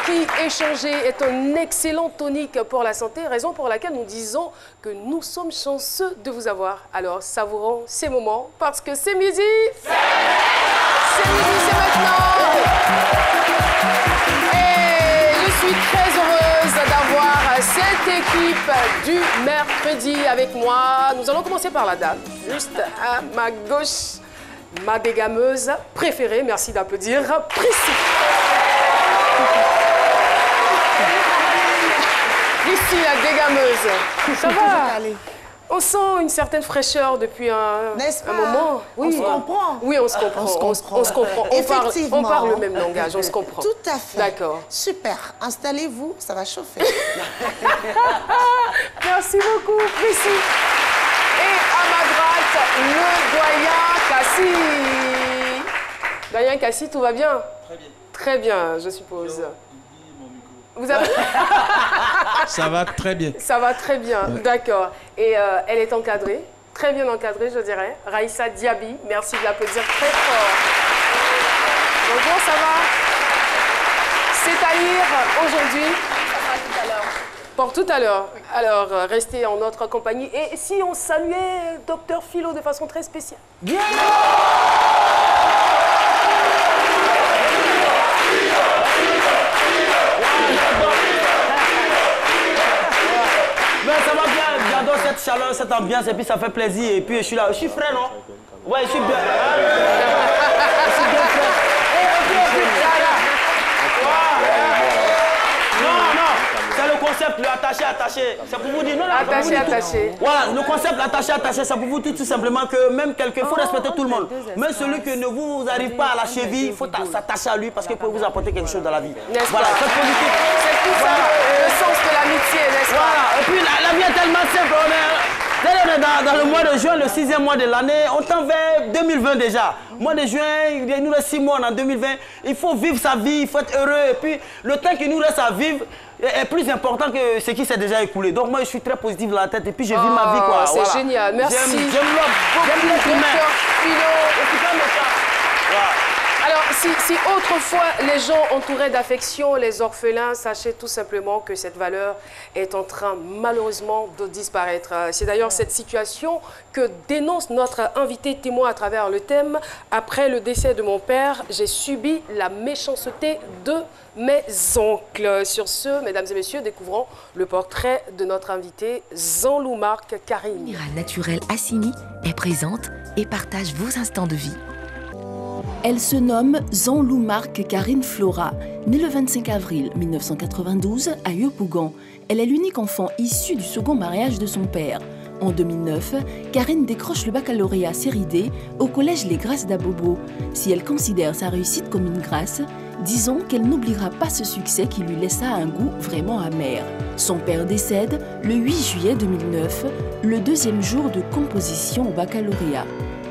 qui échanger est un excellent tonique pour la santé, raison pour laquelle nous disons que nous sommes chanceux de vous avoir. Alors savourons ces moments parce que c'est midi. C'est midi, c'est maintenant. Et je suis très heureuse d'avoir cette équipe du mercredi avec moi. Nous allons commencer par la dame, juste à ma gauche, ma dégameuse préférée, merci d'applaudir, Prissy. Prissy, la dégameuse. Ça va? On sent une certaine fraîcheur depuis un moment. Oui. On se comprend. Oui, on se comprend. On se comprend. On parle le même langage, on se comprend. Tout à fait. D'accord. Super. Installez-vous, ça va chauffer. Merci beaucoup, Prissy. Et à ma droite, le doyen Cassie. Doyen Cassie, tout va bien? Très bien. Très bien, je suppose. Vous avez... Ça va très bien. Ça va très bien, d'accord. Et elle est encadrée, très bien encadrée, je dirais. Raïssa Diaby, merci de l'applaudir très fort. Bonjour, ça va? C'est-à-dire aujourd'hui? Tout à l'heure. Pour tout à l'heure. Alors, restez en notre compagnie. Et si on saluait Dr Philo de façon très spéciale? Bien. Mais ça va bien, j'adore cette chaleur, cette ambiance, et puis ça fait plaisir. Et puis je suis là, je suis frais, non? Ouais, je suis bien. Je suis bien frais. Non, c'est le concept, le attaché. C'est pour vous dire, non, Attaché. Voilà, le concept attaché, c'est pour vous dire tout simplement que même quelqu'un, il faut respecter tout le monde. Même celui qui ne vous arrive pas à la cheville, il faut s'attacher à lui parce qu'il peut vous apporter quelque chose dans la vie. Voilà, c'est politique. C'est tout ça, le sens de l'amitié, n'est-ce pas? Voilà, et puis la vie est tellement simple. On est dans le mois de juin, le 6e mois de l'année, on tend vers 2020 déjà. Mois de juin, il nous reste 6 mois en 2020. Il faut vivre sa vie, il faut être heureux. Et puis le temps qu'il nous reste à vivre est plus important que ce qui s'est déjà écoulé. Donc moi, je suis très positif dans la tête et puis je vis ma vie, quoi. C'est voilà. génial, merci. J'aime l'être humain. Alors, si autrefois les gens entouraient d'affection les orphelins, sachez tout simplement que cette valeur est en train malheureusement de disparaître. C'est d'ailleurs cette situation que dénonce notre invité témoin à travers le thème « Après le décès de mon père, j'ai subi la méchanceté de mes oncles ». Sur ce, mesdames et messieurs, découvrons le portrait de notre invité Zanloumarc Karine. Minéral naturel Assini est présente et partage vos instants de vie. Elle se nomme Zanloumarc Karine Flora. Née le 25 avril 1992 à Yopougon, elle est l'unique enfant issu du second mariage de son père. En 2009, Karine décroche le baccalauréat série D au collège Les Grâces d'Abobo. Si elle considère sa réussite comme une grâce, disons qu'elle n'oubliera pas ce succès qui lui laissa un goût vraiment amer. Son père décède le 8 juillet 2009, le deuxième jour de composition au baccalauréat.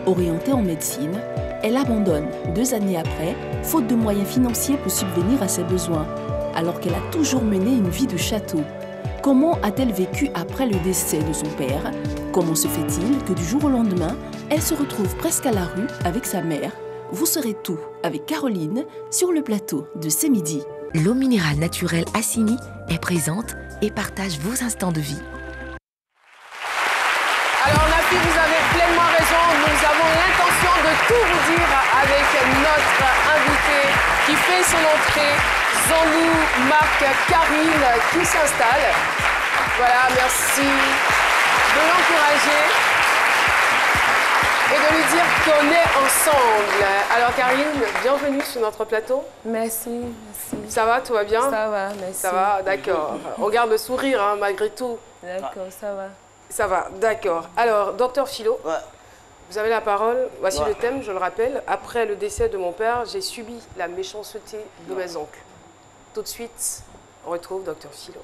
Orientée en médecine, elle abandonne 2 années après, faute de moyens financiers pour subvenir à ses besoins, alors qu'elle a toujours mené une vie de château. Comment a-t-elle vécu après le décès de son père? Comment se fait-il que du jour au lendemain, elle se retrouve presque à la rue avec sa mère? Vous saurez tout avec Caroline sur le plateau de C'est Midi. L'eau minérale naturelle Assini est présente et partage vos instants de vie. Alors Nafi, vous avez pleinement raison, nous avons l'intention de tout vous dire avec notre invité qui fait son entrée, Zanloumarc Karine, qui s'installe. Voilà, merci de l'encourager et de lui dire qu'on est ensemble. Alors Karine, bienvenue sur notre plateau. Merci. Ça va, tout va bien? Ça va, merci. Ça va, d'accord. On garde le sourire, hein, malgré tout. D'accord, ça va. Ça va, d'accord. Alors, docteur Philo, vous avez la parole. Voici le thème, je le rappelle. Après le décès de mon père, j'ai subi la méchanceté de mes oncles. Tout de suite, on retrouve docteur Philo.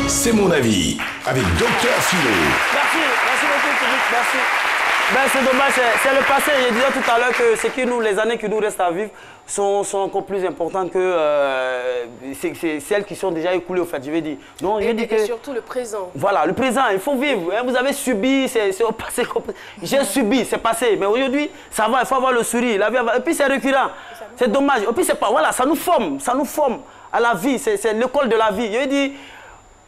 C'est mon avis, avec docteur Philo. Merci beaucoup, public, merci. Ben, c'est dommage, c'est le passé. Je disais tout à l'heure que les années qui nous restent à vivre sont encore plus importantes que celles qui sont déjà écoulées, au fait, je vais dire. Donc, Et surtout le présent. Voilà, le présent, il faut vivre. Vous avez subi, c'est au passé. J'ai subi, c'est passé. Mais aujourd'hui, ça va, il faut avoir le sourire. La vie, et puis c'est récurrent. C'est dommage. Et puis c'est pas, voilà, ça nous forme à la vie. C'est l'école de la vie. Je veux dire,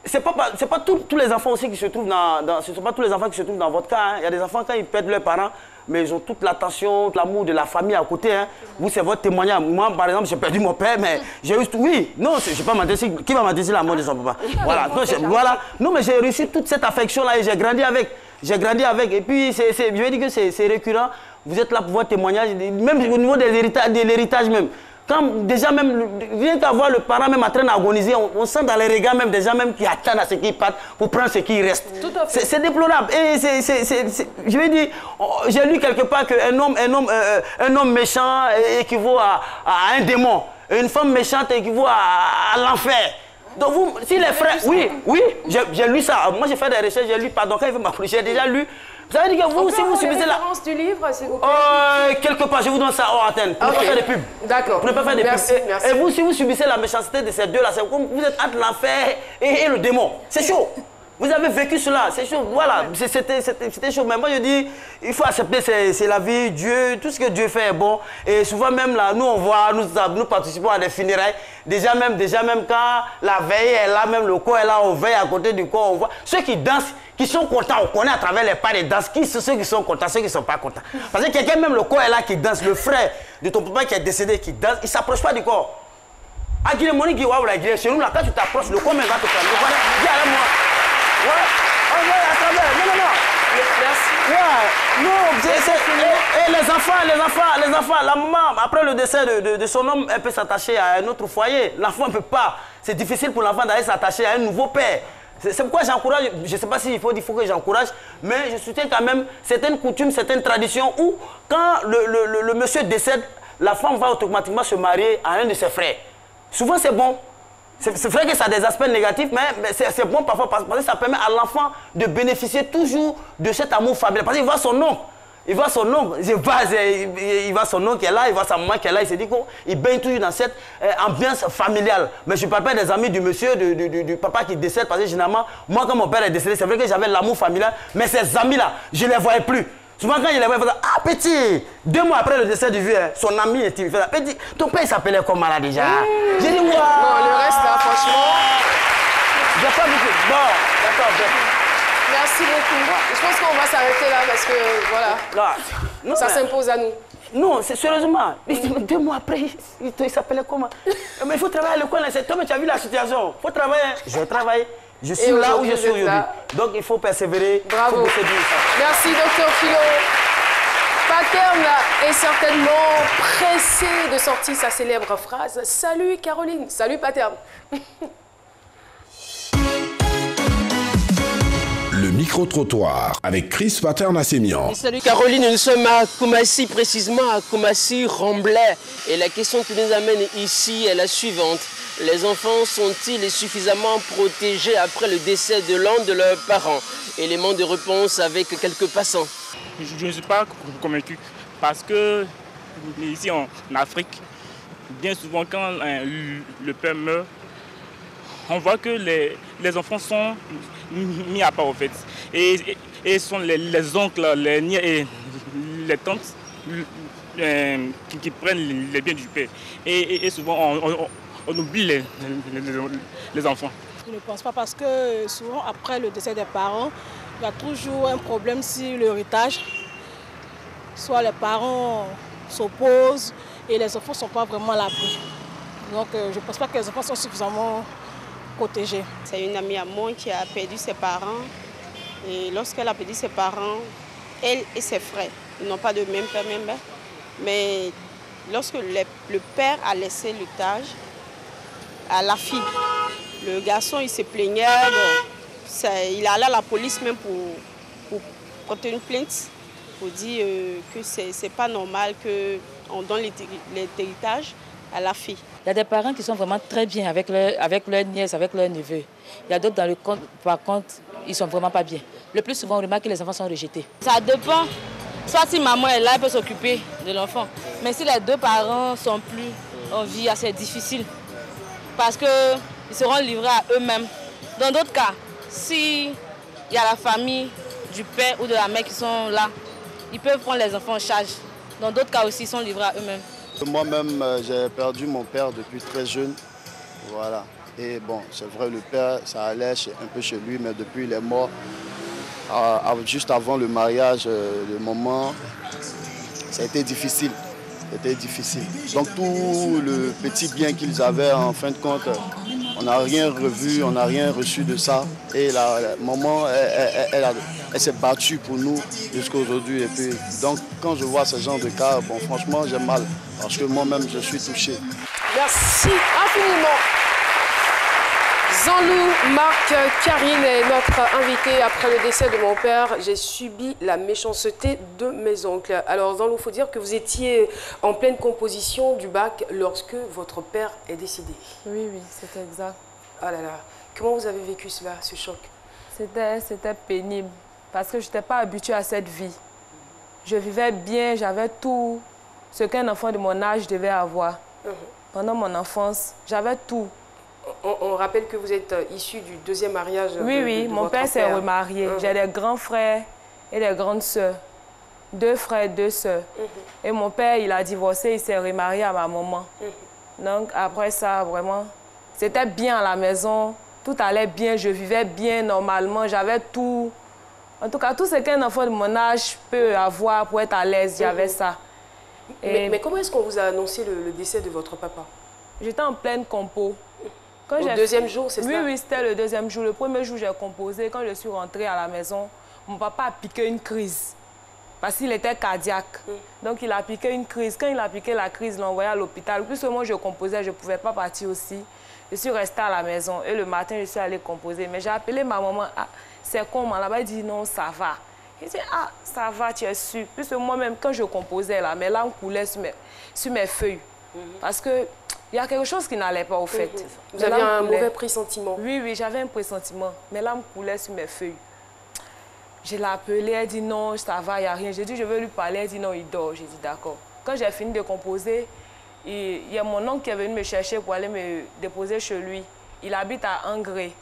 c'est pas tous les enfants aussi qui se trouvent ce ne sont pas tous les enfants qui se trouvent dans votre cas. Hein. Il y a des enfants, quand ils perdent leurs parents, mais ils ont toute l'attention, tout l'amour de la famille à côté. Hein. Vous, c'est votre témoignage. Moi, par exemple, j'ai perdu mon père, mais j'ai eu... Oui, non, je ne vais pas mentir. Qui va mentir la mort de son papa? Voilà. Voilà. Non, mais j'ai reçu toute cette affection-là et j'ai grandi avec. Et puis, je vais dire que c'est récurrent. Vous êtes là pour votre témoignage, même au niveau de l'héritage même. Quand déjà même, rien qu'à voir le parent même en train d'agoniser, on sent dans les regards même des gens même qui attendent à ce qu'ils partent pour prendre ce qui reste. C'est déplorable. Et je vais dire, j'ai lu quelque part qu'un homme méchant équivaut à un démon. Une femme méchante équivaut à l'enfer. Donc vous, si les frères... Oui, j'ai lu ça. Moi j'ai fait des recherches, j'ai lu, pardon, quand il veut m'appeler, j'ai déjà lu. Vous avez dit que vous, si vous subissez la... référence du livre, s'il vous plaît. Quelque part, je vous donne ça hors antenne, pour ne pas faire de pub. D'accord. Pour ne pas faire de pub. Merci. Et vous, si vous subissez la méchanceté de ces deux-là, c'est comme vous êtes entre l'enfer et le démon. C'est chaud. Vous avez vécu cela, c'est chaud. Voilà, c'était chaud. Mais moi, je dis, il faut accepter, c'est la vie, Dieu, tout ce que Dieu fait est bon. Et souvent, même là, nous, on voit, nous participons à des funérailles. Déjà même quand la veille est là, même le corps est là, on veille à côté du corps, on voit. Ceux qui dansent, qui sont contents, on connaît à travers les pas des danses, qui sont ceux qui sont contents, ceux qui ne sont pas contents. Parce que quelqu'un, même le corps est là, qui danse, le frère de ton papa qui est décédé, qui danse, il ne s'approche pas du corps. Chez nous, là, quand tu t'approches, le corps même va te prendre. Dis avec moi. Ouais, on va à travers. Non. Merci. Ouais, non, et les enfants, la maman, après le décès de son homme, elle peut s'attacher à un autre foyer. L'enfant ne peut pas. C'est difficile pour l'enfant d'aller s'attacher à un nouveau père. C'est pourquoi j'encourage, je ne sais pas s'il faut que j'encourage, mais je soutiens quand même certaines coutumes, certaines traditions où, quand le monsieur décède, la femme va automatiquement se marier à un de ses frères. Souvent, c'est bon. C'est vrai que ça a des aspects négatifs, mais c'est bon parfois parce que ça permet à l'enfant de bénéficier toujours de cet amour familial. Parce qu'il voit son oncle. Il voit son oncle qui est là, il voit sa maman qui est là, il se dit qu'il baigne toujours dans cette ambiance familiale. Mais je ne parle pas des amis du monsieur, du papa qui décède, parce que généralement, moi quand mon père est décédé, c'est vrai que j'avais l'amour familial, mais ces amis-là, je ne les voyais plus. Souvent quand je les voyais, il faisait « Ah petit !» 2 mois après le décès du vieux, son ami est il faisait « Petit, ton père il s'appelait comment là déjà ?» J'ai dit « Waouh !» Bon, le reste là, franchement... J'ai pas beaucoup. Bon, d'accord. Merci beaucoup. Je pense qu'on va s'arrêter là parce que, voilà, non, ça s'impose à nous. Non, sérieusement, 2 mois après, il s'appelait comment? Mais il faut travailler à l'école, toi, mais tu as vu la situation. Il faut travailler. Je travaille. Je suis là où je suis aujourd'hui. Donc il faut persévérer. Bravo. Merci, Dr Philo. Paterne est certainement pressé de sortir sa célèbre phrase. Salut Caroline. Salut Paterne. Le micro-trottoir avec Chris Paterne-Assémian. Salut Caroline, nous sommes à Koumassi, précisément à Koumassi-Remblai. Et la question qui nous amène ici est la suivante. Les enfants sont-ils suffisamment protégés après le décès de l'un de leurs parents? Élément de réponse avec quelques passants. Je ne suis pas convaincu parce que ici en Afrique, bien souvent quand le père meurt, on voit que les enfants sont mis à part en fait. Et sont les oncles, les nièces et les tantes qui prennent les biens du père. Et souvent on oublie les enfants. Je ne pense pas parce que souvent après le décès des parents, il y a toujours un problème sur l'héritage. Soit les parents s'opposent et les enfants ne sont pas vraiment à l'abri. Donc je ne pense pas que les enfants sont suffisamment protégés. C'est une amie à moi qui a perdu ses parents. Et lorsqu'elle a perdu ses parents, elle et ses frères, ils n'ont pas de même père, même mère. Mais lorsque le père a laissé l'héritage à la fille, le garçon il se plaignait, il allait à la police même pour porter une plainte, pour dire que c'est pas normal qu'on donne l'héritage à la fille. Il y a des parents qui sont vraiment très bien avec leurs nièces, avec leurs neveux. Il y a d'autres dans le compte, par contre, ils ne sont vraiment pas bien. Le plus souvent, on remarque que les enfants sont rejetés. Ça dépend. Soit si maman est là, elle peut s'occuper de l'enfant. Mais si les deux parents sont plus en vie, c'est difficile. Parce qu'ils seront livrés à eux-mêmes. Dans d'autres cas, s'il y a la famille du père ou de la mère qui sont là, ils peuvent prendre les enfants en charge. Dans d'autres cas aussi, ils sont livrés à eux-mêmes. Moi-même, j'ai perdu mon père depuis très jeune. Voilà. Et bon, c'est vrai, le père, ça allait un peu chez lui, mais depuis il est mort. Juste avant le mariage, le moment, ça a été difficile. C'était difficile. Donc tout le petit bien qu'ils avaient, en fin de compte, on n'a rien revu, on n'a rien reçu de ça. Et la maman, elle s'est battue pour nous jusqu'à aujourd'hui. Et puis, donc quand je vois ce genre de cas, bon, franchement, j'ai mal. Parce que moi-même, je suis touché. Merci infiniment. Jean-Loup, Marc, Karine est notre invité. Après le décès de mon père, j'ai subi la méchanceté de mes oncles. Alors Jean-Loup, il faut dire que vous étiez en pleine composition du bac lorsque votre père est décédé. Oui, oui, c'est exact. Ah là là, comment vous avez vécu cela, ce choc? C'était pénible parce que je n'étais pas habituée à cette vie. Je vivais bien, j'avais tout ce qu'un enfant de mon âge devait avoir. Pendant mon enfance, j'avais tout. On rappelle que vous êtes issu du deuxième mariage. Oui, oui, mon père s'est remarié. J'ai des grands frères et des grandes sœurs. 2 frères, 2 sœurs. Et mon père, il a divorcé, il s'est remarié à ma maman. Donc après ça, vraiment, c'était bien à la maison. Tout allait bien, je vivais bien normalement, j'avais tout. En tout cas, tout ce qu'un enfant de mon âge peut avoir pour être à l'aise, j'avais ça. Mais comment est-ce qu'on vous a annoncé le décès de votre papa? J'étais en pleine compo. Au deuxième jour, c'est ça? Oui, oui, c'était le deuxième jour. Le premier jour, j'ai composé. Quand je suis rentrée à la maison, mon papa a piqué une crise. Parce qu'il était cardiaque. Donc, il a piqué une crise. Quand il a piqué la crise, il l'a envoyé à l'hôpital. Puisque moi, je composais, je ne pouvais pas partir aussi. Je suis restée à la maison. Et le matin, je suis allée composer. Mais j'ai appelé ma maman. Ah, c'est comment? Là-bas, elle dit non, ça va. Il dit, ah, ça va, tu es sûr. Puisque moi-même, quand je composais, là, mes larmes coulaient sur mes feuilles. Parce que il y a quelque chose qui n'allait pas au fait. Vous aviez un mauvais pressentiment? Oui, oui, j'avais un pressentiment. Mes larmes coulaient sur mes feuilles. Je l'ai appelée, elle dit non, ça va, il n'y a rien. J'ai dit, je veux lui parler, elle dit non, il dort. J'ai dit d'accord. Quand j'ai fini de composer, il y a mon oncle qui est venu me chercher pour aller me déposer chez lui. Il habite à Angré.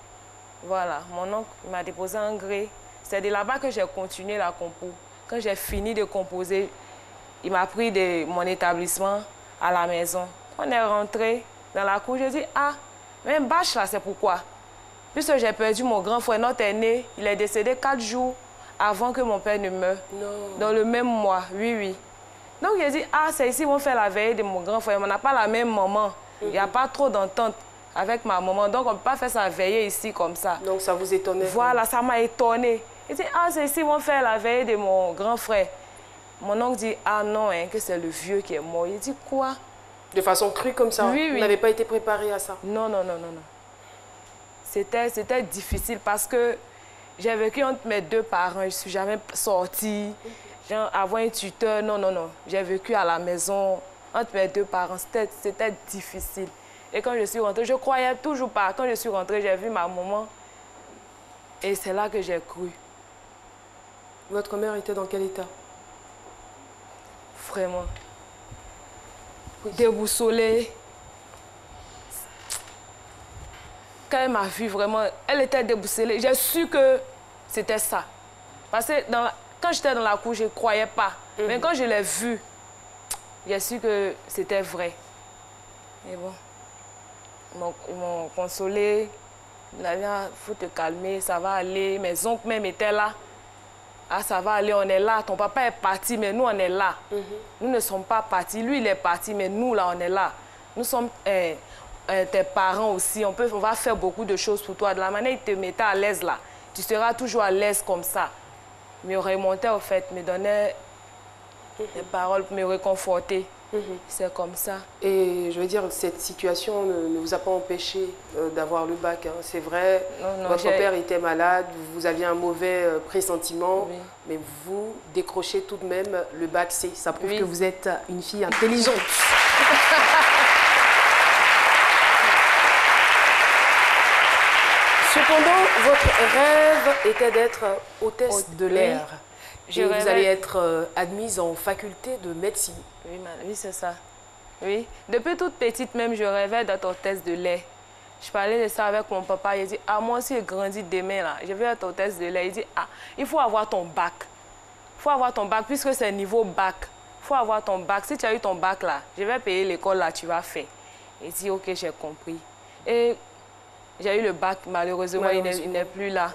Voilà, mon oncle m'a déposé à Angré. C'est de là-bas que j'ai continué la compo. Quand j'ai fini de composer, il m'a pris de mon établissement à la maison. On est rentré dans la cour, je dis, ah, même bâche là, c'est pourquoi? Puisque j'ai perdu mon grand frère, notre aîné, il est décédé 4 jours avant que mon père ne meure. Non. Dans le même mois, oui, oui. Donc j'ai dit, ah, c'est ici qu'on fait la veille de mon grand frère. On n'a pas la même maman. Il n'y a pas trop d'entente avec ma maman. Donc on ne peut pas faire sa veillée ici comme ça. Donc ça vous étonnait? Voilà, ça m'a étonné. J'ai dit, ah, c'est ici qu'on fait la veille de mon grand frère. Mon oncle dit, ah non, hein, que c'est le vieux qui est mort. Il dit, quoi? De façon crue comme ça? Oui, oui. Vous n'avez pas été préparé à ça? Non, non, non, non, non. C'était difficile parce que j'ai vécu entre mes 2 parents. Je ne suis jamais sortie. Genre, avoir un tuteur, non, non, non. J'ai vécu à la maison entre mes 2 parents. C'était difficile. Et quand je suis rentrée, je ne croyais toujours pas. Quand je suis rentrée, j'ai vu ma maman. Et c'est là que j'ai cru. Votre mère était dans quel état? Vraiment. Déboussolée. Quand elle m'a vue, vraiment, elle était déboussolée. J'ai su que c'était ça. Parce que quand j'étais dans la cour, je ne croyais pas. Mais quand je l'ai vue, j'ai su que c'était vrai. Et bon, ils m'ont consolée. Il faut te calmer, ça va aller. Mes oncles même étaient là. Ah, ça va aller, on est là. Ton papa est parti, mais nous, on est là. Nous ne sommes pas partis. Lui, il est parti, mais nous, là, on est là. Nous sommes tes parents aussi. On va faire beaucoup de choses pour toi. De la manière il te mettait à l'aise, là, tu seras toujours à l'aise comme ça. Me remontait, au fait, me donnait des paroles pour me réconforter. C'est comme ça. Et je veux dire, cette situation ne vous a pas empêché d'avoir le bac. Hein. C'est vrai, non, votre père était malade, vous aviez un mauvais pressentiment, mais vous décrochez tout de même le bac C. Ça prouve que vous êtes une fille intelligente. Cependant, votre rêve était d'être hôtesse de l'air. Et vous allez être admise en faculté de médecine. Oui, oui c'est ça. Oui. Depuis toute petite même, je rêvais d'être hôtesse de lait. Je parlais de ça avec mon papa. Il dit, ah, moi aussi, j'ai grandi demain, là. Je vais être hôtesse de lait. Il dit, ah, il faut avoir ton bac. Il faut avoir ton bac, puisque c'est niveau bac. Il faut avoir ton bac. Si tu as eu ton bac, là, je vais payer l'école, là, tu vas faire. Il dit, ok, j'ai compris. Et j'ai eu le bac, malheureusement, il n'est plus là.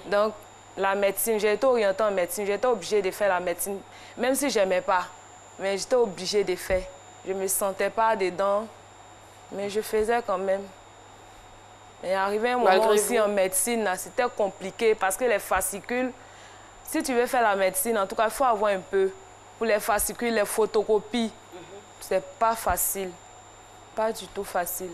Donc, la médecine, j'ai été orientée en médecine. J'étais obligée de faire la médecine, même si je n'aimais pas. Mais j'étais obligée de faire. Je ne me sentais pas dedans, mais je faisais quand même. Et arrivé un moment aussi en médecine, c'était compliqué parce que les fascicules, si tu veux faire la médecine, en tout cas, il faut avoir un peu. Pour les fascicules, les photocopies, c'est pas facile. Pas du tout facile.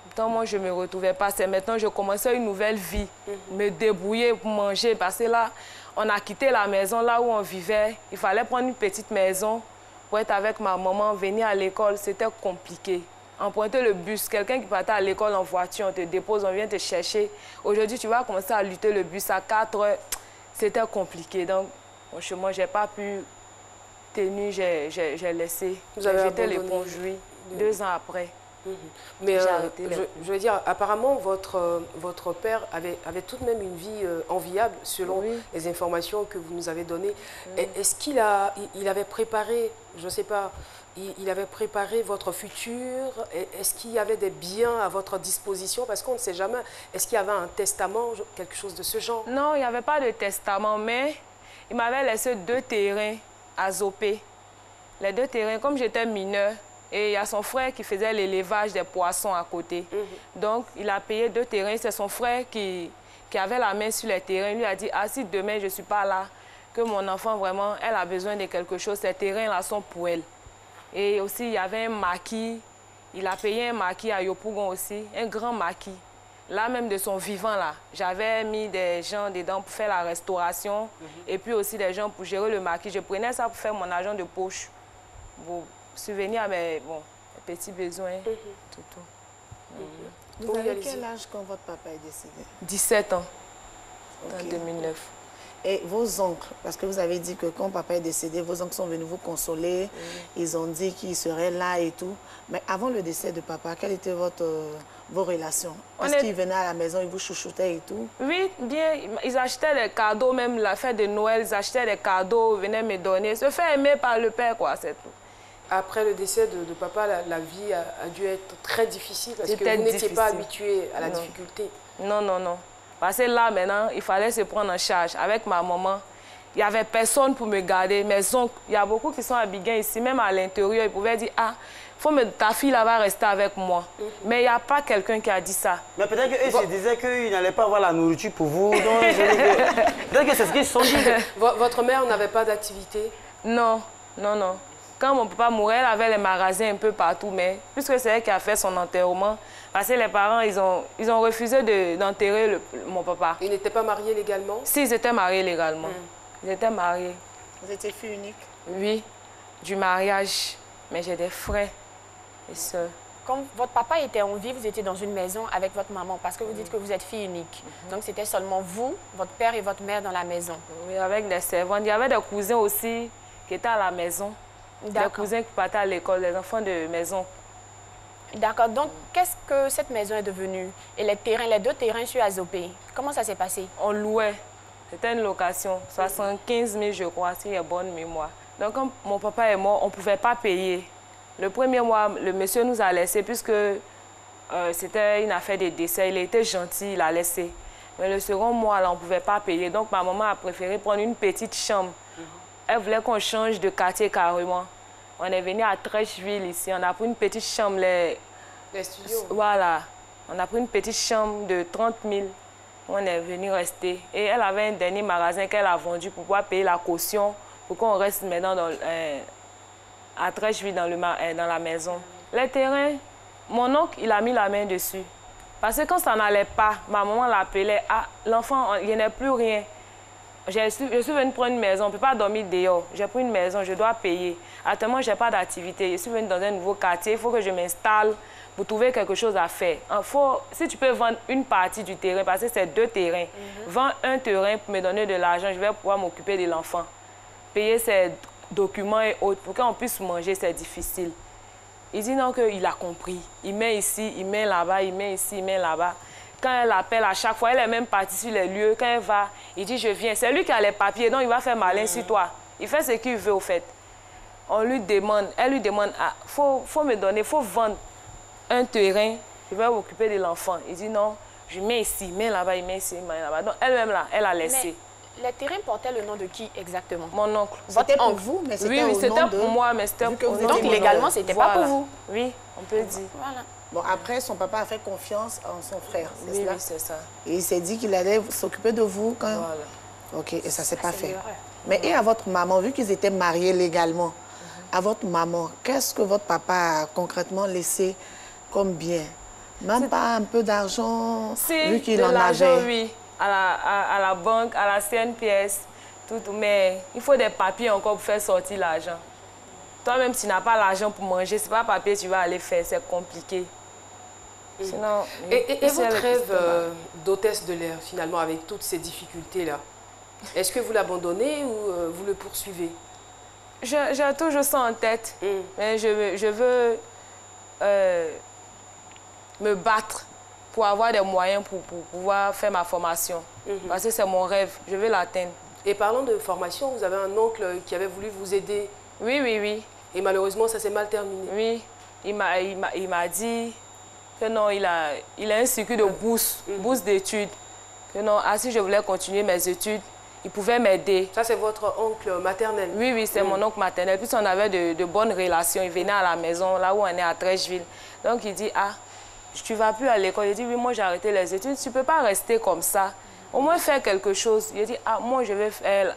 Pourtant, moi, je ne me retrouvais pas. C'est maintenant que je commençais une nouvelle vie, me débrouiller pour manger. Parce que là, on a quitté la maison là où on vivait. Il fallait prendre une petite maison pour être avec ma maman, venir à l'école. C'était compliqué. Emprunter le bus, quelqu'un qui partait à l'école en voiture, on te dépose, on vient te chercher. Aujourd'hui, tu vas commencer à lutter le bus à 4 heures. C'était compliqué. Donc, moi, je n'ai pas pu tenir, j'ai laissé. J'étais l'éponge, oui, 2 ans après. Mais je veux dire, apparemment, votre père avait tout de même une vie enviable, selon les informations que vous nous avez données. Est-ce qu'il avait préparé, je ne sais pas, il avait préparé votre futur? Est-ce qu'il y avait des biens à votre disposition? Parce qu'on ne sait jamais. Est-ce qu'il y avait un testament, quelque chose de ce genre? Non, il n'y avait pas de testament, mais il m'avait laissé 2 terrains à Zopé. Les 2 terrains, comme j'étais mineure, et il y a son frère qui faisait l'élevage des poissons à côté. Donc, il a payé 2 terrains. C'est son frère qui avait la main sur les terrains. Il lui a dit, ah, si demain je ne suis pas là, que mon enfant, vraiment, elle a besoin de quelque chose, ces terrains-là sont pour elle. Et aussi, il y avait un maquis. Il a payé un maquis à Yopougon aussi, un grand maquis. Là, même de son vivant, là, j'avais mis des gens dedans pour faire la restauration et puis aussi des gens pour gérer le maquis. Je prenais ça pour faire mon argent de poche, pour subvenir à mes petits besoins, tout. Vous avez quel âge quand votre papa est décédé? 17 ans, en 2009. Et vos oncles, parce que vous avez dit que quand papa est décédé, vos oncles sont venus vous consoler, ils ont dit qu'ils seraient là et tout. Mais avant le décès de papa, quelles étaient vos relations? Est-ce qu'ils venaient à la maison, ils vous chouchoutaient et tout? Oui, bien. Ils achetaient des cadeaux, même la fête de Noël, ils achetaient des cadeaux, ils venaient me donner. Se faire aimer par le père, quoi, c'est tout. Après le décès de papa, la vie a dû être très difficile parce que vous n'étiez pas habitué à la difficulté. Non, non, non. Parce que là, maintenant, il fallait se prendre en charge. Avec ma maman, il n'y avait personne pour me garder. Mes oncles, il y a beaucoup qui sont à Biguin ici, même à l'intérieur, ils pouvaient dire, ah, ta fille là va rester avec moi. Mais il n'y a pas quelqu'un qui a dit ça. Mais peut-être qu'eux se disaient qu'ils n'allaient pas avoir la nourriture pour vous. Peut-être que c'est ce qu'ils se sont dit. Votre mère n'avait pas d'activité? Non, non, non. Quand mon papa mourait, elle avait les magasins un peu partout, mais puisque c'est elle qui a fait son enterrement, parce que les parents, ils ont refusé d'enterrer mon papa. Ils n'étaient pas mariés légalement? Si, ils étaient mariés légalement. Ils étaient mariés. Vous étiez fille unique? Oui, du mariage. Mais j'ai des frères et sœurs. Quand votre papa était en vie, vous étiez dans une maison avec votre maman, parce que vous dites que vous êtes fille unique. Donc c'était seulement vous, votre père et votre mère dans la maison? Oui, avec des servantes. Il y avait des cousins aussi qui étaient à la maison. Des cousins qui partaient à l'école, les enfants de maison. D'accord. Donc, qu'est-ce que cette maison est devenue? Et les 2 terrains sur Azopé, comment ça s'est passé? On louait. C'était une location. 75 000, je crois, si j'ai bonne mémoire. Donc, quand mon papa est mort, on ne pouvait pas payer. Le premier mois, le monsieur nous a laissé, puisque c'était une affaire de décès. Il était gentil, il a laissé. Mais le second mois, là, on ne pouvait pas payer. Donc, ma maman a préféré prendre une petite chambre. Elle voulait qu'on change de quartier carrément. On est venu à Trècheville ici. On a pris une petite chambre. Les studios? Voilà. On a pris une petite chambre de 30 000. On est venu rester. Et elle avait un dernier magasin qu'elle a vendu pour pouvoir payer la caution pour qu'on reste maintenant à Trècheville dans la maison. Les terrains, mon oncle, il a mis la main dessus. Parce que quand ça n'allait pas, ma maman l'appelait. Ah, l'enfant, il n'y en a plus rien. je suis venue prendre une maison, on ne peut pas dormir dehors. J'ai pris une maison, je dois payer. Actuellement, je n'ai pas d'activité. Je suis venue dans un nouveau quartier, il faut que je m'installe pour trouver quelque chose à faire. Si tu peux vendre une partie du terrain, parce que c'est 2 terrains, vends un terrain pour me donner de l'argent, je vais pouvoir m'occuper de l'enfant. Payer ses documents et autres, pour qu'on puisse manger, c'est difficile. Il dit non, qu'il a compris. Il met ici, il met là-bas, il met ici, il met là-bas. Quand elle appelle à chaque fois, elle est même partie sur les lieux. Quand elle va, il dit je viens. C'est lui qui a les papiers, donc il va faire malin sur toi. Il fait ce qu'il veut au fait. On lui demande, elle lui demande, faut me donner, il faut vendre un terrain, je vais m'occuper de l'enfant. Il dit non, je mets ici, mets là-bas, il met ici, il met là-bas. Donc elle-même là, elle a laissé. Mais les terrains portaient le nom de qui exactement? Mon oncle. C'était pour vous, mais c'était oui, c'était pour moi, mais c'était pour vous. Donc légalement, c'était pas pour vous? Oui, on peut dire. Voilà. Bon, après, son papa a fait confiance en son frère, c'est oui, cela? Oui, c'est ça. Et il s'est dit qu'il allait s'occuper de vous quand... Voilà. OK, et ça ne s'est pas fait. Mais et à votre maman, vu qu'ils étaient mariés légalement, à votre maman, qu'est-ce que votre papa a concrètement laissé comme bien? Même pas un peu d'argent, vu qu'il en avait? Oui, à la banque, à la CNPS, tout, mais il faut des papiers encore pour faire sortir l'argent. Toi-même, tu n'as pas l'argent pour manger, c'est pas papier tu vas aller faire, c'est compliqué. Sinon, et votre rêve d'hôtesse de l'air, finalement, avec toutes ces difficultés-là, est-ce que vous l'abandonnez ou vous le poursuivez? J'ai toujours ça en tête, mais je veux me battre pour avoir des moyens pour pouvoir faire ma formation. Parce que c'est mon rêve, je veux l'atteindre. Et parlant de formation, vous avez un oncle qui avait voulu vous aider? Oui, oui, oui. Et malheureusement, ça s'est mal terminé? Oui, il m'a dit que non, il a un circuit de bourse d'études. Que non, si je voulais continuer mes études, il pouvait m'aider. Ça, c'est votre oncle maternel? Oui, oui, c'est mon oncle maternel. Puis on avait de bonnes relations. Il venait à la maison, là où on est à Trècheville. Donc il dit, tu ne vas plus à l'école. Il dit, oui, moi j'ai arrêté les études. Tu ne peux pas rester comme ça. Au moins faire quelque chose. Il dit, moi je vais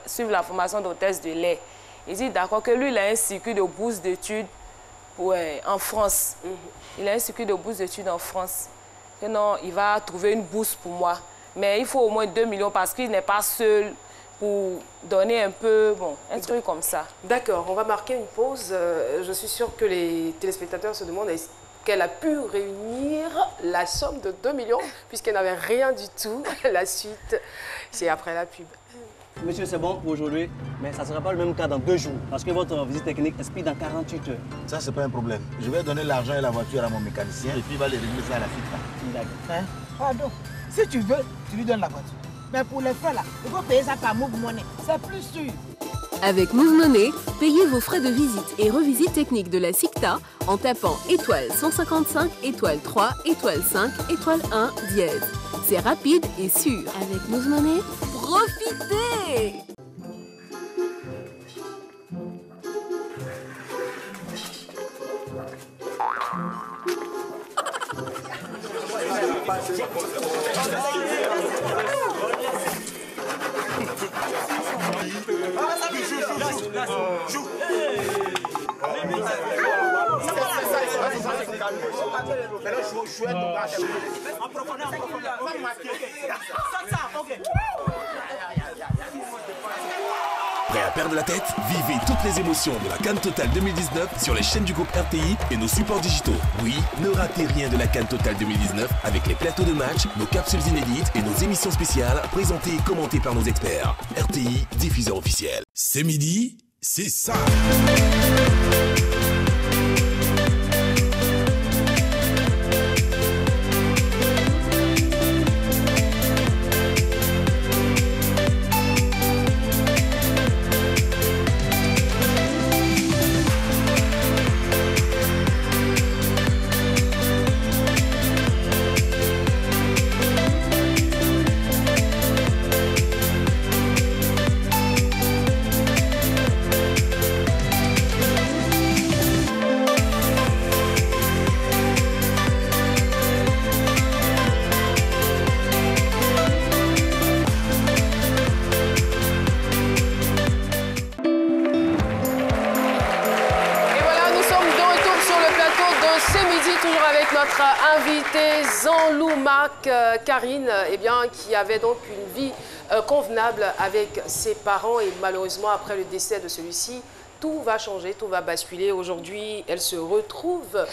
suivre la formation d'hôtesse de lait. Il dit, d'accord, que lui, il a un circuit de bourse d'études en France. Il a un circuit de bourse d'études en France. Que non, il va trouver une bourse pour moi. Mais il faut au moins 2 millions parce qu'il n'est pas seul pour donner un peu, un truc comme ça. D'accord, on va marquer une pause. Je suis sûre que les téléspectateurs se demandent est-ce qu'elle a pu réunir la somme de 2 millions puisqu'elle n'avait rien du tout. La suite, c'est après la pub. Monsieur, c'est bon pour aujourd'hui, mais ça ne sera pas le même cas dans 2 jours, parce que votre visite technique expire dans 48 heures. Ça, c'est pas un problème. Je vais donner l'argent et la voiture à mon mécanicien et puis il va les régler ça à la FITRA. D'accord. Pardon, si tu veux, tu lui donnes la voiture. Mais pour les frais là, il faut payer ça par Move Money. C'est plus sûr. Avec Move Money, payez vos frais de visite et revisite technique de la SICTA en tapant étoile 155, étoile 3, étoile 5, étoile 1, dièse. C'est rapide et sûr. Avec Move Money, profitez! Prêt à perdre la tête? Vivez toutes les émotions de la CAN Total 2019 sur les chaînes du groupe RTI et nos supports digitaux. Oui, ne ratez rien de la CAN Total 2019 avec les plateaux de match, nos capsules inédites et nos émissions spéciales présentées et commentées par nos experts. RTI, diffuseur officiel. C'est midi, c'est ça. Invité Jean-Loup Marc Karine, qui avait donc une vie convenable avec ses parents et malheureusement, après le décès de celui-ci, tout va changer, tout va basculer. Aujourd'hui, elle se retrouve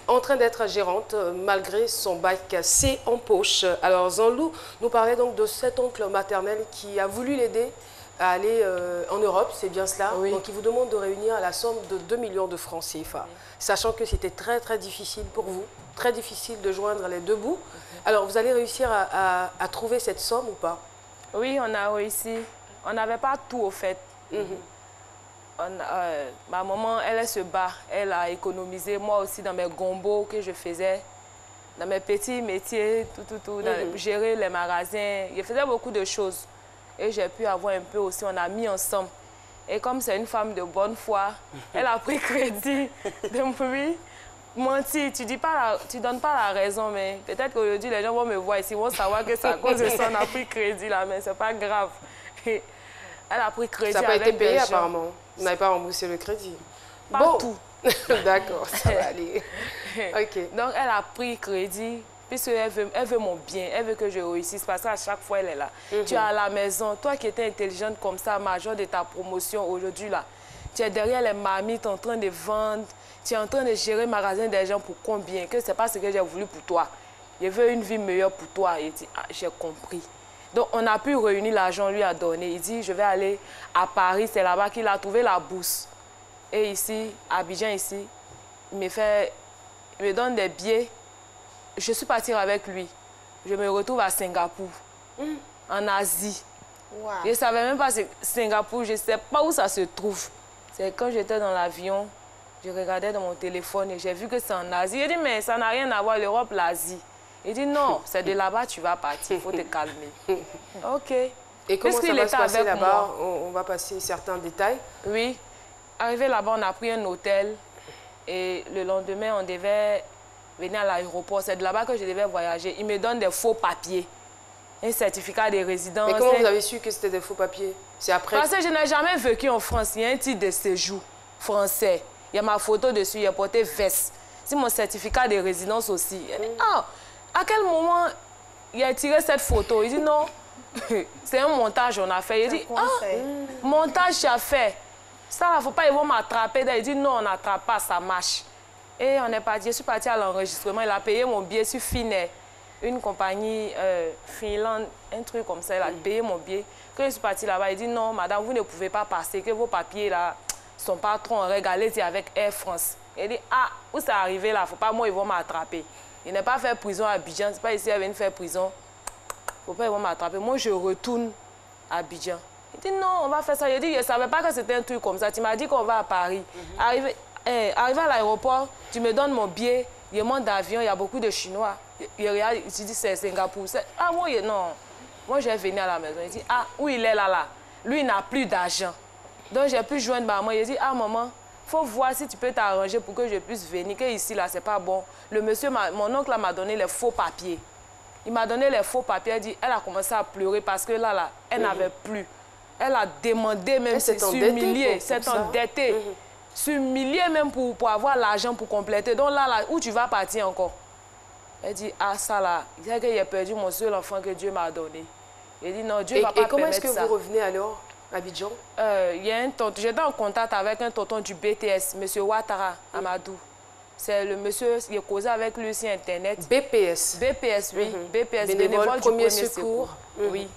en train d'être gérante malgré son bac C en poche. Alors, Zanlou nous parlait donc de cet oncle maternel qui a voulu l'aider à aller en Europe, c'est bien cela. Oui. Donc, il vous demande de réunir la somme de 2 millions de francs CFA, sachant que c'était très, très difficile pour vous, très difficile de joindre les deux bouts. Alors, vous allez réussir à trouver cette somme ou pas? Oui, on a réussi. On n'avait pas tout au fait. Ma maman, elle se bat. Elle a économisé, moi aussi, dans mes gombos que je faisais, dans mes petits métiers, gérer les magasins. Je faisais beaucoup de choses. Et j'ai pu avoir un peu aussi, on a mis ensemble. Et comme c'est une femme de bonne foi, elle a pris crédit. Depuis, menti, tu donnes pas la raison, mais peut-être qu'aujourd'hui, les gens vont me voir ici, vont savoir que c'est à cause de ça, on a pris crédit là, mais c'est pas grave. Elle a pris crédit. Ça n'a pas été payé apparemment. Vous n'avez pas remboursé le crédit? Pas tout. D'accord, ça va aller. Okay. Donc, elle a pris crédit. Puisqu'elle veut mon bien, elle veut que je réussisse, parce qu'à chaque fois, elle est là. Tu es à la maison, toi qui étais intelligente comme ça, major de ta promotion aujourd'hui, là, tu es derrière les marmites en train de vendre, tu es en train de gérer le magasin des gens pour combien, que ce n'est pas ce que j'ai voulu pour toi. Je veux une vie meilleure pour toi. Il dit, ah, j'ai compris. Donc, on a pu réunir l'argent, lui a donné. Il dit, je vais aller à Paris, c'est là-bas qu'il a trouvé la bourse. Et ici, à Abidjan, ici, il me donne des billets. Je suis partie avec lui. Je me retrouve à Singapour, en Asie. Wow. Je ne savais même pas Singapour, je ne sais pas où ça se trouve. C'est quand j'étais dans l'avion, je regardais dans mon téléphone et j'ai vu que c'est en Asie. J'ai dit, mais ça n'a rien à voir, l'Europe, l'Asie. Il dit, non, c'est de là-bas tu vas partir, il faut te calmer. OK. Et comment ça va se passer là-bas? On va passer certains détails. Oui. Arrivé là-bas, on a pris un hôtel et le lendemain, on devait venir à l'aéroport. C'est de là-bas que je devais voyager. Il me donne des faux papiers, un certificat de résidence. Mais comment vous avez su que c'était des faux papiers? C'est après? Parce que je n'ai jamais vécu en France. Il y a un titre de séjour français. Il y a ma photo dessus, il a porté veste. C'est mon certificat de résidence aussi. Il dit, ah, à quel moment il a tiré cette photo? Il dit, non, c'est un montage qu'on a fait. Il dit, ah, montage tu as fait. Ça, il ne faut pas, ils vont m'attraper. Il dit, non, on n'attrape pas, ça marche. Et on est parti, je suis partie à l'enregistrement. Il a payé mon billet sur Finet, une compagnie Finlande, un truc comme ça. Il a payé mon billet. Quand je suis partie là-bas, il dit non, madame, vous ne pouvez pas passer, que vos papiers là sont pas trop en règle. Allez-y avec Air France. Il dit ah, où c'est arrivé là? Faut pas, moi, ils vont m'attraper. Il n'est pas fait prison à Abidjan. C'est pas ici, ils viennent faire prison. Faut pas, ils vont m'attraper. Moi, je retourne à Abidjan. Il dit non, on va faire ça. Il dit, je ne savais pas que c'était un truc comme ça. Tu m'as dit qu'on va à Paris. Arrivé à l'aéroport, tu me donnes mon billet, je monte d'avion, il y a beaucoup de Chinois. Il regarde, tu dis c'est Singapour. Ah, moi, non. Moi, je vais venir à la maison. Il dit, ah, où il est là? Lui, il n'a plus d'argent. Donc, j'ai pu joindre maman. Il dit, ah, maman, il faut voir si tu peux t'arranger pour que je puisse venir. Que ici, là, c'est pas bon. Le monsieur, mon oncle, m'a donné les faux papiers. Il m'a donné les faux papiers. Elle dit, elle a commencé à pleurer parce que là, elle n'avait plus. Elle a demandé même, c'est s'humilier, s'est endettée. S'humilier même pour avoir l'argent pour compléter. Donc là, où tu vas partir encore? Elle dit, ah ça là, il sait qu'il a perdu mon seul enfant que Dieu m'a donné. Il dit, non, Dieu ne va pas permettre ça. Et comment est-ce que vous revenez alors à Abidjan? J'étais en contact avec un tonton du BTS, M. Ouattara Amadou. C'est le monsieur, il a causé avec lui sur Internet. BPS? BPS, oui. BPS, bénévole du premier secours. Oui.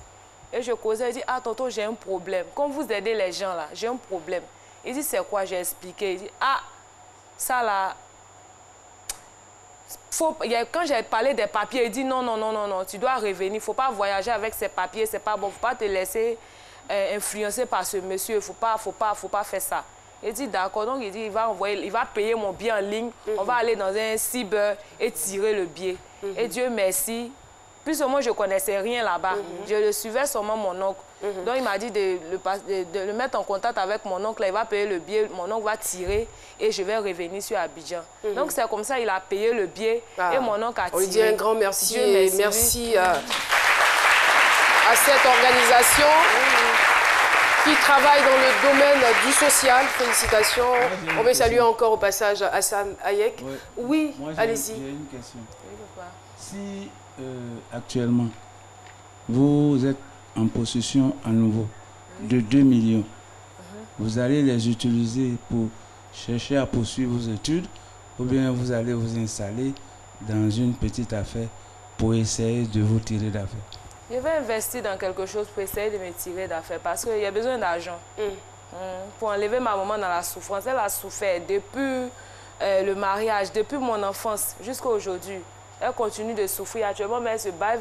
Et je causais, il dit, ah tonton, j'ai un problème. Comme vous aidez les gens là, j'ai un problème. Il dit, c'est quoi? J'ai expliqué. Il dit, ah, ça là, quand j'ai parlé des papiers, il dit, non, tu dois revenir. Il ne faut pas voyager avec ces papiers, c'est pas bon. Il ne faut pas te laisser influencer par ce monsieur. Il ne faut pas faire ça. Il dit, d'accord. Donc, il dit, il va payer mon billet en ligne. On va aller dans un cyber et tirer le billet. Et Dieu merci. Puisque moi, je ne connaissais rien là-bas. Je le suivais seulement mon oncle. Donc, il m'a dit de le mettre en contact avec mon oncle. Il va payer le billet, mon oncle va tirer et je vais revenir sur Abidjan. Donc, c'est comme ça qu'il a payé le billet et mon oncle a tiré. On lui dit un grand merci et merci à cette organisation qui travaille dans le domaine du social. Félicitations. On veut saluer encore au passage Hassan Hayek. Oui, allez-y. J'ai une question. Si actuellement, vous êtes en possession à nouveau de 2 millions. Vous allez les utiliser pour chercher à poursuivre vos études ou bien vous allez vous installer dans une petite affaire pour essayer de vous tirer d'affaire? Je vais investir dans quelque chose pour essayer de me tirer d'affaire parce qu'il y a besoin d'argent. Pour enlever ma maman dans la souffrance. Elle a souffert depuis le mariage, depuis mon enfance jusqu'à aujourd'hui. Elle continue de souffrir actuellement, mais elle se bat.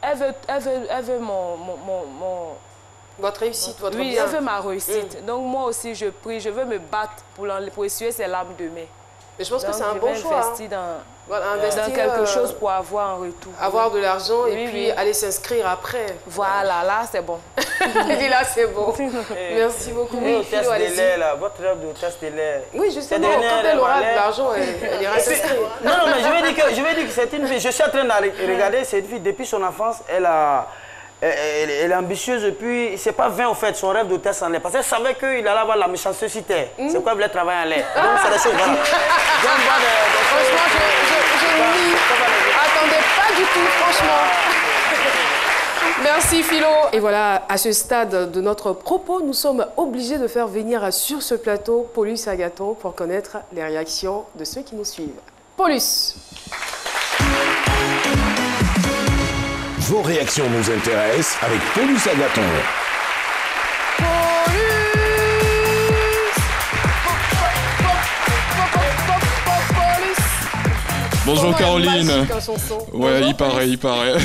Elle veut votre réussite, votre bien. Oui, elle veut ma réussite. Donc moi aussi, je prie, je veux me battre pour essuyer ses larmes demain. Mais je pense que c'est un bon choix. Investir dans quelque chose pour avoir un retour. Avoir de l'argent et puis aller s'inscrire après. Voilà, là c'est bon. Et là c'est bon. Merci beaucoup. Oui, test de lait, là, votre rêve de test de lait. Oui, justement, quand elle aura de l'argent, elle ira s'inscrire. Non, mais je vais dire que c'est une fille. Je suis en train de regarder cette fille depuis son enfance. Elle est ambitieuse et puis c'est pas vain en fait son rêve de test en lait parce qu'elle savait qu'il allait avoir la méchanceté. C'est pourquoi elle voulait travailler en lait. Donc c'est des choses. Voilà. Franchement, je n'y attendais pas du tout, franchement. Merci Philo. Et voilà, à ce stade de notre propos, nous sommes obligés de faire venir sur ce plateau Paulus Agathon pour connaître les réactions de ceux qui nous suivent. Paulus. Vos réactions nous intéressent avec Paulus Agathon. Bonjour Caroline. Ouais, il paraît.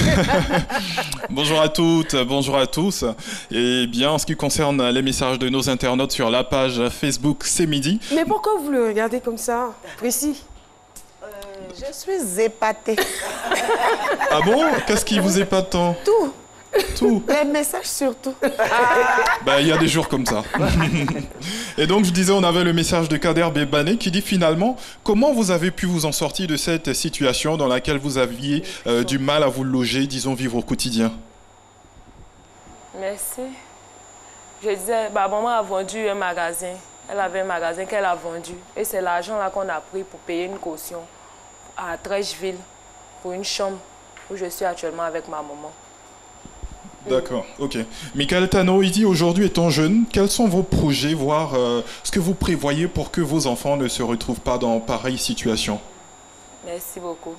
Bonjour à toutes, bonjour à tous. Et bien, en ce qui concerne les messages de nos internautes sur la page Facebook C'est Midi. Mais pourquoi vous le regardez comme ça, précis? Je suis épatée. Ah bon? Qu'est-ce qui vous épate tant? Tout. Les messages surtout. Bah, il y a des jours comme ça. Et donc, je disais, on avait le message de Kader Bebané qui dit finalement, comment vous avez pu vous en sortir de cette situation dans laquelle vous aviez du mal à vous loger, disons, vivre au quotidien? Merci. Je disais, maman a vendu un magasin. Elle avait un magasin qu'elle a vendu. Et c'est l'argent là qu'on a pris pour payer une caution à Trècheville pour une chambre où je suis actuellement avec ma maman. D'accord, ok. Michael Tano, il dit aujourd'hui étant jeune, quels sont vos projets, voire ce que vous prévoyez pour que vos enfants ne se retrouvent pas dans pareille situation? Merci beaucoup.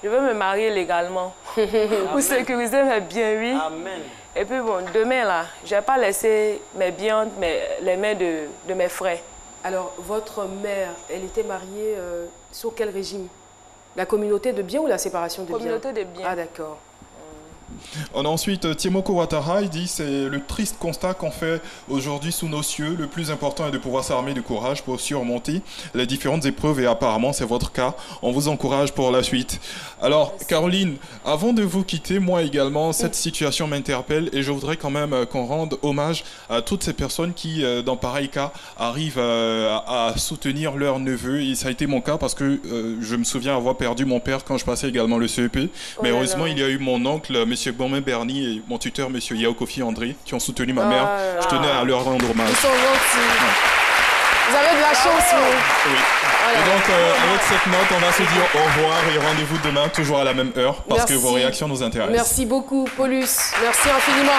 Je veux me marier légalement pour sécuriser mes biens, oui. Amen. Et puis bon, demain là, je ne vais pas laisser mes biens entre les mains de mes frères. Alors, votre mère, elle était mariée sur quel régime? La communauté de biens ou la séparation de biens? Communauté de biens. Ah d'accord. On a ensuite Timoko Watara, il dit c'est le triste constat qu'on fait aujourd'hui sous nos cieux. Le plus important est de pouvoir s'armer de courage pour surmonter les différentes épreuves et apparemment c'est votre cas. On vous encourage pour la suite. Alors Caroline, avant de vous quitter, moi également, cette situation m'interpelle et je voudrais quand même qu'on rende hommage à toutes ces personnes qui, dans pareil cas, arrivent à soutenir leur neveu. Et ça a été mon cas parce que je me souviens avoir perdu mon père quand je passais également le CEP. Mais heureusement, il y a eu mon oncle, Monsieur Gourmet Berny et mon tuteur, M. Yaokofi André, qui ont soutenu ma mère. Je tenais à leur rendre hommage. Ils sont gentils. Vous avez de la chance, oui. Voilà. Et donc, avec cette note, on va se dire au revoir et rendez-vous demain, toujours à la même heure, parce que vos réactions nous intéressent. Merci beaucoup, Paulus. Merci infiniment.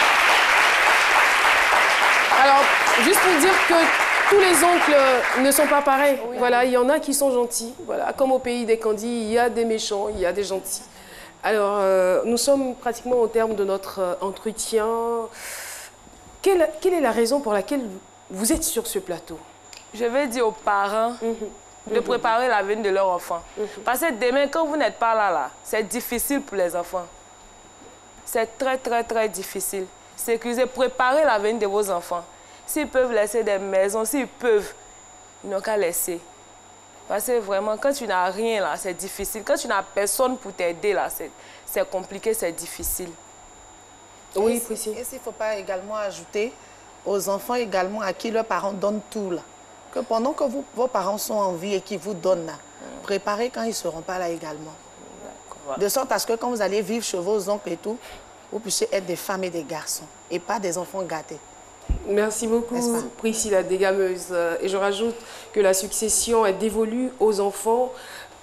Alors, juste pour dire que tous les oncles ne sont pas pareils. Oui. Voilà, il y en a qui sont gentils. Voilà, comme au pays des Candis, il y a des méchants, il y a des gentils. Alors, nous sommes pratiquement au terme de notre entretien. Quelle est la raison pour laquelle vous êtes sur ce plateau? Je vais dire aux parents de préparer l'avenir de leurs enfants. Parce que demain, quand vous n'êtes pas là, c'est difficile pour les enfants. C'est très, très, très difficile. Sécuriser, préparer l'avenir de vos enfants. S'ils peuvent laisser des maisons, s'ils peuvent, ils n'ont qu'à laisser. Parce que vraiment, quand tu n'as rien, là, c'est difficile. Quand tu n'as personne pour t'aider, là, c'est compliqué, c'est difficile. Oui, précis. Et s'il ne faut pas également ajouter aux enfants également à qui leurs parents donnent tout, là. Que pendant que vos parents sont en vie et qu'ils vous donnent, là, préparez quand ils ne seront pas là également. De sorte à ce que quand vous allez vivre chez vos oncles et tout, vous puissiez être des femmes et des garçons et pas des enfants gâtés. Merci beaucoup, Priscilla Dégameuse. Et je rajoute que la succession est dévolue aux enfants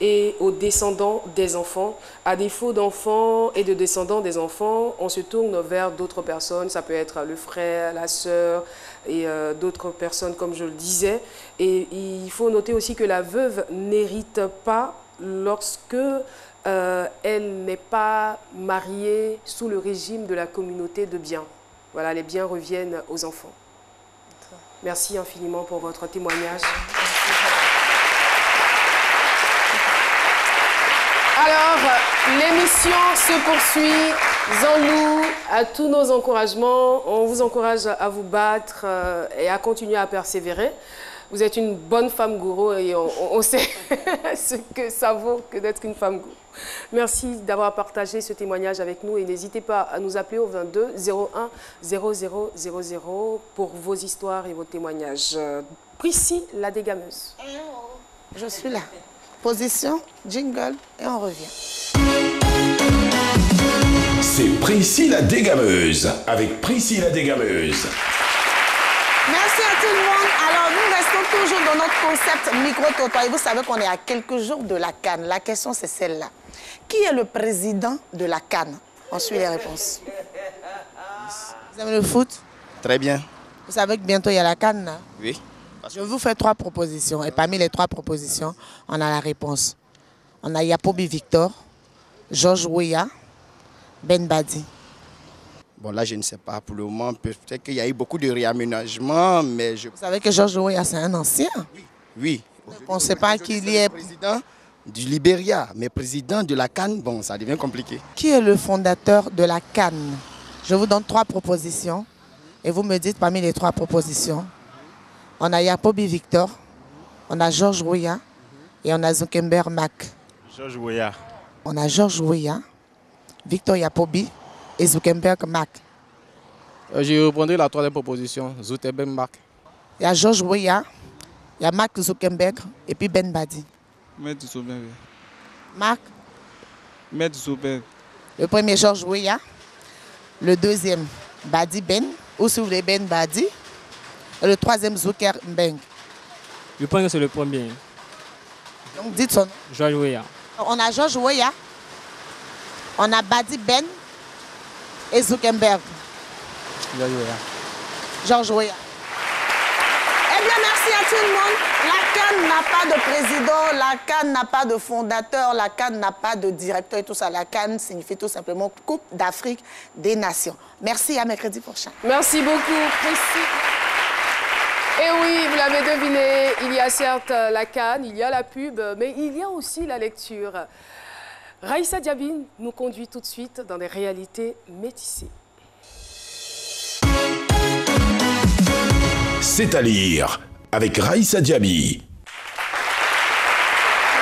et aux descendants des enfants. À défaut d'enfants et de descendants des enfants, on se tourne vers d'autres personnes. Ça peut être le frère, la sœur et d'autres personnes, comme je le disais. Et il faut noter aussi que la veuve n'hérite pas lorsque elle n'est pas mariée sous le régime de la communauté de biens. Voilà, les biens reviennent aux enfants. Merci infiniment pour votre témoignage. Alors, l'émission se poursuit. Zanlou, à tous nos encouragements, on vous encourage à vous battre et à continuer à persévérer. Vous êtes une bonne femme gourou et on sait ce que ça vaut que d'être une femme gourou. Merci d'avoir partagé ce témoignage avec nous et n'hésitez pas à nous appeler au 22 01 0000 pour vos histoires et vos témoignages. Priscille, la dégameuse. Je suis là. Position, jingle et on revient. C'est Priscille la dégameuse avec Priscille la dégameuse. Merci à tout le monde. Alors, nous restons toujours dans notre concept micro-trottoir. Et vous savez qu'on est à quelques jours de la CAN. La question, c'est celle-là. Qui est le président de la CAN? On suit les réponses. Vous aimez le foot? Très bien. Vous savez que bientôt, il y a la CAN, là? Oui. Je vous fais 3 propositions. Et parmi les 3 propositions, on a la réponse. On a Yapobi Victor, Georges Weah, Ben Badi. Bon, là, je ne sais pas pour le moment. Peut-être qu'il y a eu beaucoup de réaménagements, mais je... Vous savez que Georges Weah, c'est un ancien? Oui. On ne sait pas qu'il y est... président du Libéria, mais président de la CAN, bon, ça devient compliqué. Qui est le fondateur de la CAN? Je vous donne 3 propositions et vous me dites parmi les 3 propositions. On a Yapobi Victor, on a Georges Weah et on a Zuckerberg Mac. Georges Weah. On a Georges Weah, Victor Yapobi et Zuckerberg Mac. Je reprendrai la 3e proposition, Zuckerberg Mac. Il y a Georges Weah, il y a Mark Zuckerberg et puis Ben Badi. Maître Zuckerberg. Marc? Maître Zuckerberg. Le premier, Georges Weah. Le deuxième, Badi Ben, ou si vous voulez Ben Badi. Et le 3e, Zuckerberg. Je pense que c'est le premier. Donc dites son nom. Georges Weah. On a Georges Weah, on a Badi Ben et Zuckerberg. Georges Weah. Georges Weah. Eh bien, merci à tout le monde. La CAN n'a pas de président, la CAN n'a pas de fondateur, la CAN n'a pas de directeur et tout ça. La CAN signifie tout simplement Coupe d'Afrique des Nations. Merci, à mercredi prochain. Merci beaucoup, Priscille. Et oui, vous l'avez deviné, il y a certes la CAN, il y a la pub, mais il y a aussi la lecture. Raïssa Diaby nous conduit tout de suite dans des réalités métissées. C'est à lire avec Raïssa Diaby.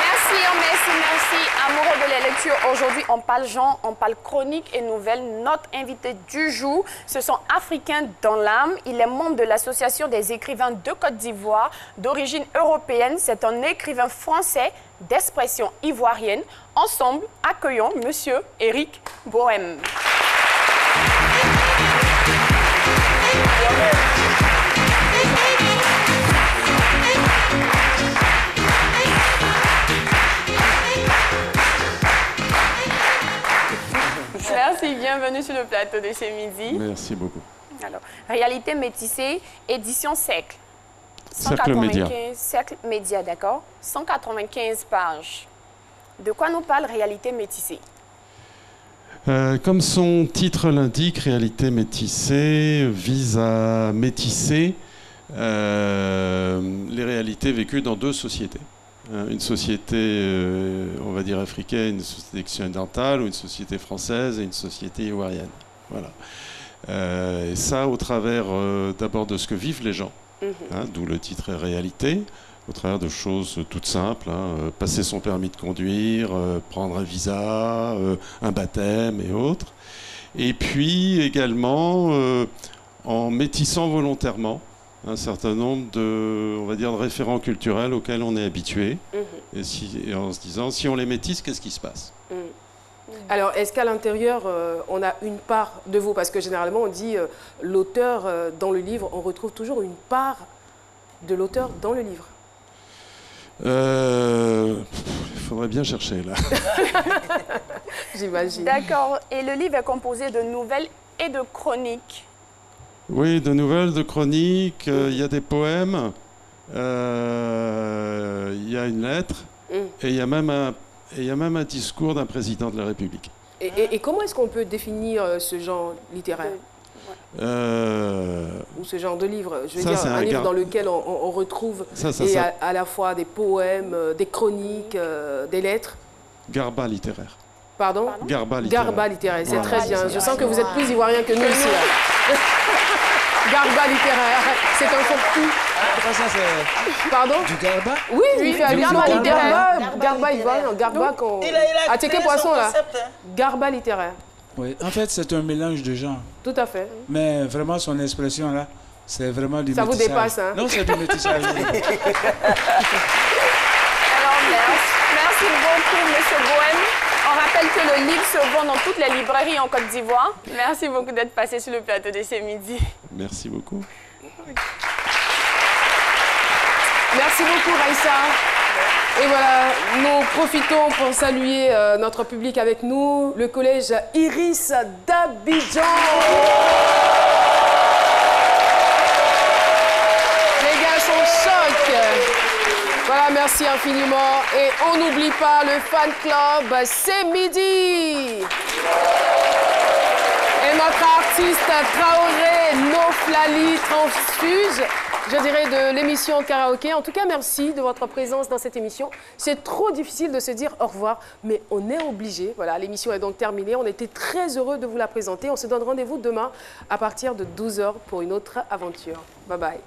Merci, amoureux de la lecture. Aujourd'hui, on parle genre, on parle chronique et nouvelles. Notre invité du jour, ce sont Africains dans l'âme. Il est membre de l'Association des écrivains de Côte d'Ivoire, d'origine européenne. C'est un écrivain français d'expression ivoirienne. Ensemble, accueillons Monsieur Éric Bohème. Merci, bienvenue sur le plateau de ce midi. Merci beaucoup. Alors, Réalité métissée, édition Cercle. Cercle Média. Cercle Média, d'accord. 195 pages. De quoi nous parle Réalité métissée? Comme son titre l'indique, Réalité métissée vise à métisser les réalités vécues dans 2 sociétés. Une société, on va dire africaine, une société occidentale, ou une société française et une société ivoirienne. Voilà. Et ça au travers d'abord de ce que vivent les gens, d'où le titre Réalité, au travers de choses toutes simples, passer son permis de conduire, prendre un visa, un baptême et autres. Et puis également en métissant volontairement un certain nombre de, on va dire, de référents culturels auxquels on est habitué, et en se disant, si on les métisse, qu'est-ce qui se passe? Alors, est-ce qu'à l'intérieur, on a une part de vous? Parce que généralement, on dit l'auteur dans le livre, on retrouve toujours une part de l'auteur dans le livre. Il faudrait bien chercher, là. J'imagine. D'accord. Et le livre est composé de nouvelles et de chroniques. Oui, de nouvelles, de chroniques, il y a des poèmes, il y a une lettre, et il y a même un discours d'un président de la République. Et comment est-ce qu'on peut définir ce genre littéraire ou ce genre de livre? Je veux dire, un livre dans lequel on retrouve à la fois des poèmes, des chroniques, des lettres. Garba littéraire. Pardon? Garba littéraire. Garba littéraire, c'est très bien. Je sens que vous êtes plus ivoirien que nous ici. Garba littéraire, c'est un faux-coup. Pardon? Du garba? Oui, il fait allusion au garba ivoirien, garba qu'on... À Teke Poisson, là. Garba littéraire. Oui, en fait, c'est un mélange de genres. Tout à fait. Mais vraiment, son expression, là, c'est vraiment du métissage. Ça vous dépasse, hein? Non, c'est du métissage. Alors, merci beaucoup, M. Bohème. On rappelle que le livre se vend dans toutes les librairies en Côte d'Ivoire. Merci beaucoup d'être passé sur le plateau de ce midi. Merci beaucoup. Merci beaucoup, Raïssa. Et voilà, nous profitons pour saluer notre public avec nous, le collège Iris d'Abidjan. Les gars sont chocs. Voilà, merci infiniment. Et on n'oublie pas le fan club, c'est midi. Et notre artiste Traoré Noflali transfuge, je dirais, de l'émission Karaoké. En tout cas, merci de votre présence dans cette émission. C'est trop difficile de se dire au revoir, mais on est obligé. Voilà, l'émission est donc terminée. On était très heureux de vous la présenter. On se donne rendez-vous demain à partir de 12h pour une autre aventure. Bye bye.